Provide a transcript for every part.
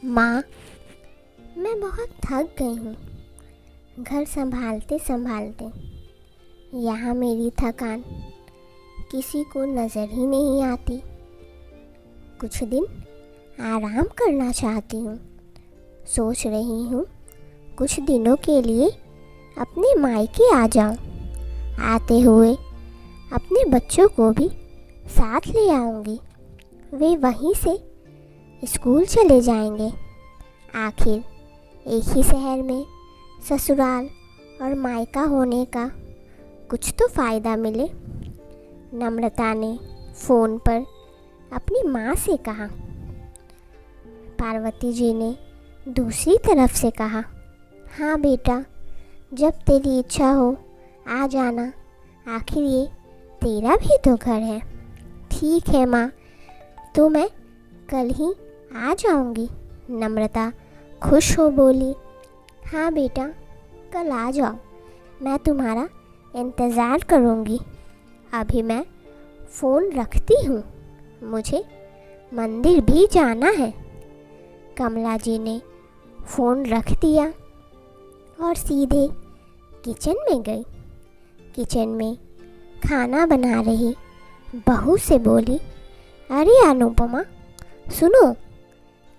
माँ, मैं बहुत थक गई हूँ घर संभालते संभालते। यहाँ मेरी थकान किसी को नज़र ही नहीं आती। कुछ दिन आराम करना चाहती हूँ। सोच रही हूँ कुछ दिनों के लिए अपने मायके आ जाऊँ। आते हुए अपने बच्चों को भी साथ ले आऊँगी। वे वहीं से स्कूल चले जाएंगे। आखिर एक ही शहर में ससुराल और मायका होने का कुछ तो फ़ायदा मिले। नम्रता ने फ़ोन पर अपनी माँ से कहा। पार्वती जी ने दूसरी तरफ से कहा, हाँ बेटा, जब तेरी इच्छा हो आ जाना। आखिर ये तेरा भी तो घर है। ठीक है माँ, तो मैं कल ही आ जाऊंगी। नम्रता खुश हो बोली, हाँ बेटा, कल आ जाओ। मैं तुम्हारा इंतज़ार करूंगी। अभी मैं फ़ोन रखती हूँ, मुझे मंदिर भी जाना है। कमला जी ने फ़ोन रख दिया और सीधे किचन में गई। किचन में खाना बना रही बहू से बोली, अरे अनुपमा, सुनो,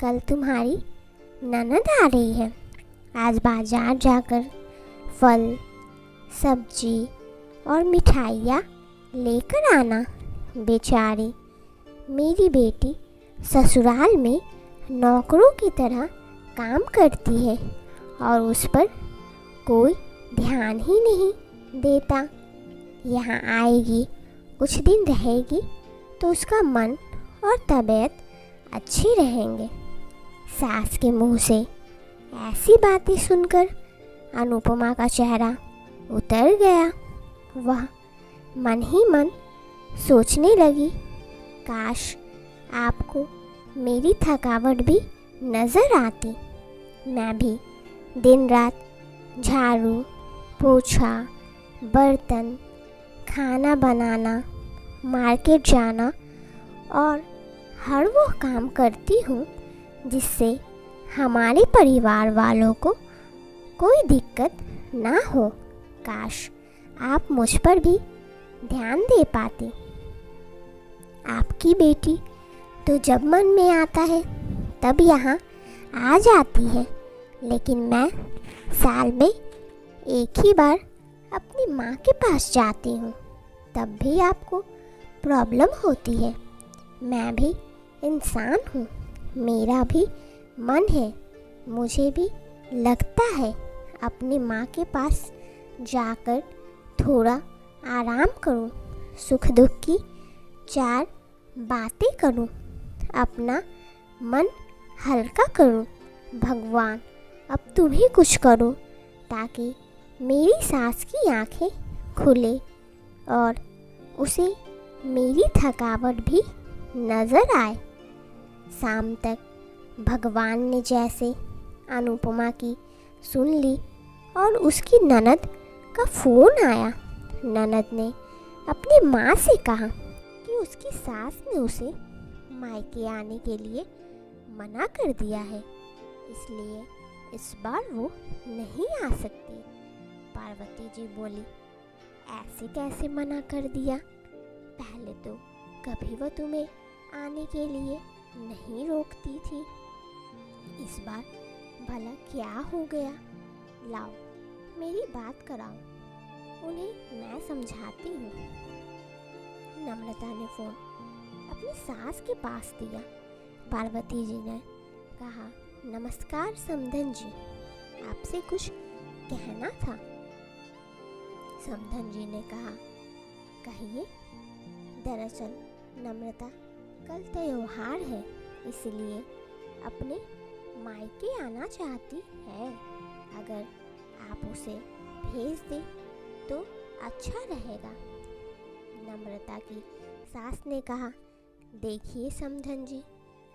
कल तुम्हारी ननद आ रही है। आज बाजार जाकर फल, सब्जी और मिठाइयाँ लेकर आना। बेचारी मेरी बेटी ससुराल में नौकरों की तरह काम करती है और उस पर कोई ध्यान ही नहीं देता। यहाँ आएगी, कुछ दिन रहेगी तो उसका मन और तबीयत अच्छी रहेंगे। सास के मुंह से ऐसी बातें सुनकर अनुपमा का चेहरा उतर गया। वह मन ही मन सोचने लगी, काश आपको मेरी थकावट भी नज़र आती। मैं भी दिन रात झाड़ू, पोछा, बर्तन, खाना बनाना, मार्केट जाना और हर वो काम करती हूँ जिससे हमारे परिवार वालों को कोई दिक्कत ना हो। काश आप मुझ पर भी ध्यान दे पाती। आपकी बेटी तो जब मन में आता है तब यहाँ आ जाती है, लेकिन मैं साल में एक ही बार अपनी माँ के पास जाती हूँ, तब भी आपको प्रॉब्लम होती है। मैं भी इंसान हूँ, मेरा भी मन है। मुझे भी लगता है अपनी माँ के पास जाकर थोड़ा आराम करूँ, सुख दुख की चार बातें करूँ, अपना मन हल्का करूँ। भगवान, अब तुम ही कुछ करो ताकि मेरी सास की आंखें खुले और उसे मेरी थकावट भी नज़र आए। शाम तक भगवान ने जैसे अनुपमा की सुन ली और उसकी ननद का फ़ोन आया। ननद ने अपनी माँ से कहा कि उसकी सास ने उसे मायके आने के लिए मना कर दिया है, इसलिए इस बार वो नहीं आ सकती। पार्वती जी बोली, ऐसे कैसे मना कर दिया? पहले तो कभी वो तुम्हें आने के लिए नहीं रोकती थी। इस बार भला क्या हो गया? लाओ मेरी बात कराओ, उन्हें मैं समझाती हूँ। नम्रता ने फ़ोन अपनी सास के पास दिया। पार्वती जी ने कहा, नमस्कार समधन जी, आपसे कुछ कहना था। समधन जी ने कहा, कहिए। दरअसल नम्रता, कल त्योहार है, इसलिए अपने मायके आना चाहती है। अगर आप उसे भेज दें तो अच्छा रहेगा। नम्रता की सास ने कहा, देखिए समधन जी,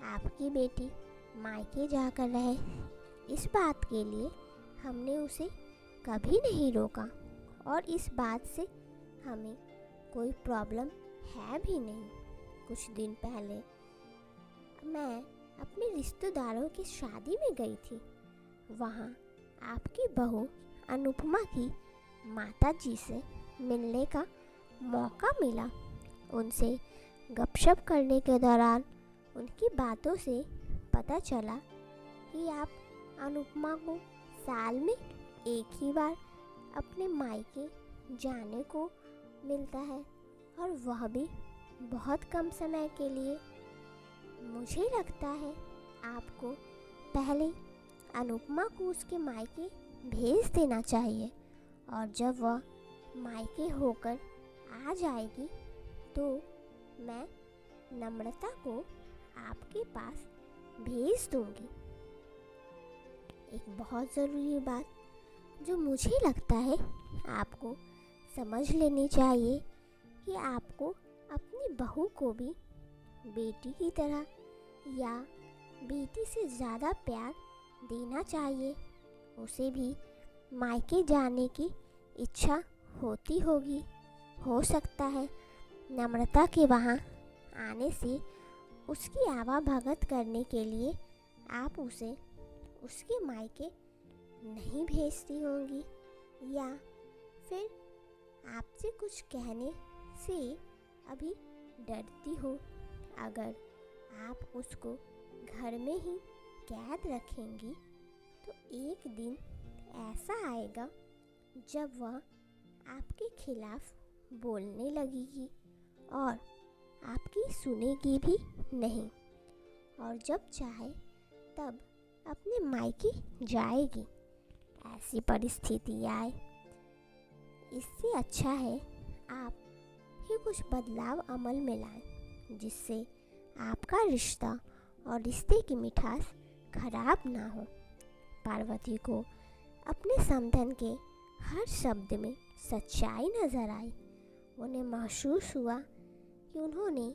आपकी बेटी मायके जाकर रहे, इस बात के लिए हमने उसे कभी नहीं रोका और इस बात से हमें कोई प्रॉब्लम है भी नहीं। कुछ दिन पहले मैं अपने रिश्तेदारों की शादी में गई थी। वहाँ आपकी बहू अनुपमा की माताजी से मिलने का मौका मिला। उनसे गपशप करने के दौरान उनकी बातों से पता चला कि आप अनुपमा को साल में एक ही बार अपने मायके जाने को मिलता है, और वह भी बहुत कम समय के लिए। मुझे लगता है आपको पहले अनुपमा को उसके मायके भेज देना चाहिए, और जब वह मायके होकर आ जाएगी तो मैं नम्रता को आपके पास भेज दूंगी। एक बहुत ज़रूरी बात जो मुझे लगता है आपको समझ लेनी चाहिए कि आपको अपनी बहू को भी बेटी की तरह या बेटी से ज़्यादा प्यार देना चाहिए। उसे भी मायके जाने की इच्छा होती होगी। हो सकता है नम्रता के वहाँ आने से उसकी आवाभगत करने के लिए आप उसे उसके मायके नहीं भेजती होंगी, या फिर आपसे कुछ कहने से अभी डरती हो। अगर आप उसको घर में ही कैद रखेंगी तो एक दिन ऐसा आएगा जब वह आपके खिलाफ बोलने लगेगी और आपकी सुनेगी भी नहीं, और जब चाहे तब अपने मायके जाएगी। ऐसी परिस्थिति आए, इससे अच्छा है आप ही कुछ बदलाव अमल में लाएं, जिससे आपका रिश्ता और रिश्ते की मिठास खराब ना हो। पार्वती को अपने समधन के हर शब्द में सच्चाई नजर आई। उन्हें महसूस हुआ कि उन्होंने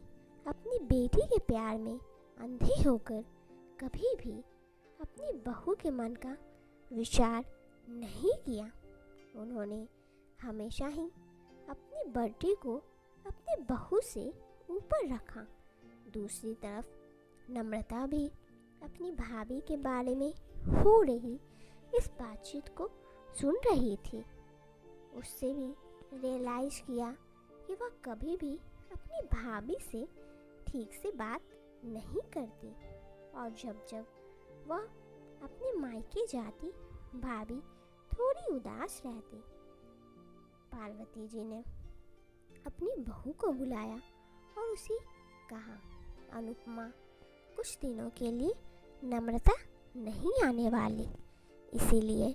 अपनी बेटी के प्यार में अंधे होकर कभी भी अपनी बहू के मन का विचार नहीं किया। उन्होंने हमेशा ही अपनी बेटी को अपनी बहू से ऊपर रखा। दूसरी तरफ नम्रता भी अपनी भाभी के बारे में हो रही इस बातचीत को सुन रही थी। उससे भी रियलाइज़ किया कि वह कभी भी अपनी भाभी से ठीक से बात नहीं करती, और जब जब वह अपने मायके जाती भाभी थोड़ी उदास रहती। पार्वती जी ने अपनी बहू को बुलाया और उसे कहा, अनुपमा, कुछ दिनों के लिए नम्रता नहीं आने वाली, इसीलिए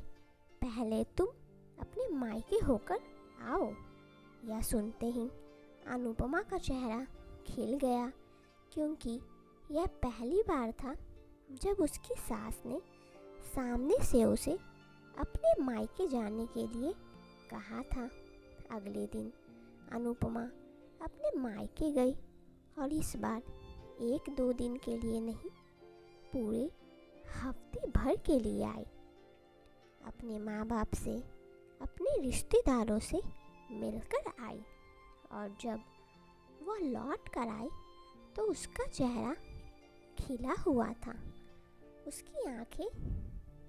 पहले तुम अपने मायके होकर आओ। यह सुनते ही अनुपमा का चेहरा खिल गया, क्योंकि यह पहली बार था जब उसकी सास ने सामने से उसे अपने मायके जाने के लिए कहा था। अगले दिन अनुपमा अपने मायके गई, और इस बार 1-2 दिन के लिए नहीं, पूरे हफ्ते भर के लिए आई। अपने माँ बाप से, अपने रिश्तेदारों से मिलकर आई, और जब वह लौट कर आई तो उसका चेहरा खिला हुआ था। उसकी आंखें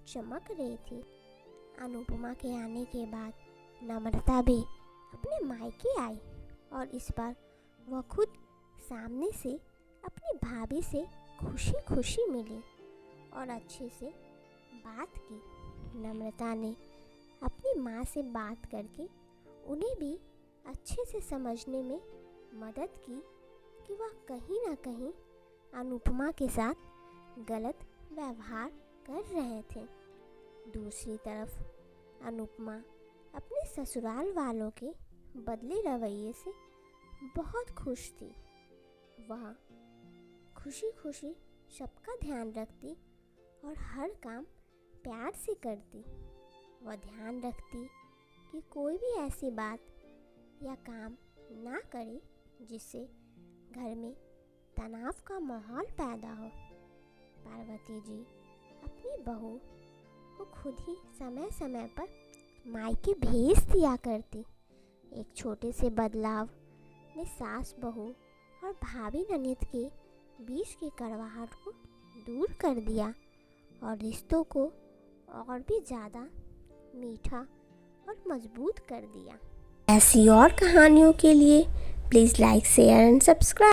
चमक रही थी। अनुपमा के आने के बाद नम्रता भी अपने मायके आई, और इस बार वह खुद सामने से अपनी भाभी से खुशी खुशी मिली और अच्छे से बात की। नम्रता ने अपनी माँ से बात करके उन्हें भी अच्छे से समझने में मदद की कि वह कहीं ना कहीं अनुपमा के साथ गलत व्यवहार कर रहे थे। दूसरी तरफ अनुपमा अपने ससुराल वालों के बदले रवैये से बहुत खुश थी। वह खुशी खुशी सबका ध्यान रखती और हर काम प्यार से करती। वह ध्यान रखती कि कोई भी ऐसी बात या काम ना करे जिससे घर में तनाव का माहौल पैदा हो। पार्वती जी अपनी बहू को खुद ही समय समय पर मायके भेज दिया करती। एक छोटे से बदलाव ने सास बहू और भाभी ननद के बीच की कड़वाहट को दूर कर दिया और रिश्तों को और भी ज़्यादा मीठा और मजबूत कर दिया। ऐसी और कहानियों के लिए please like, share and subscribe.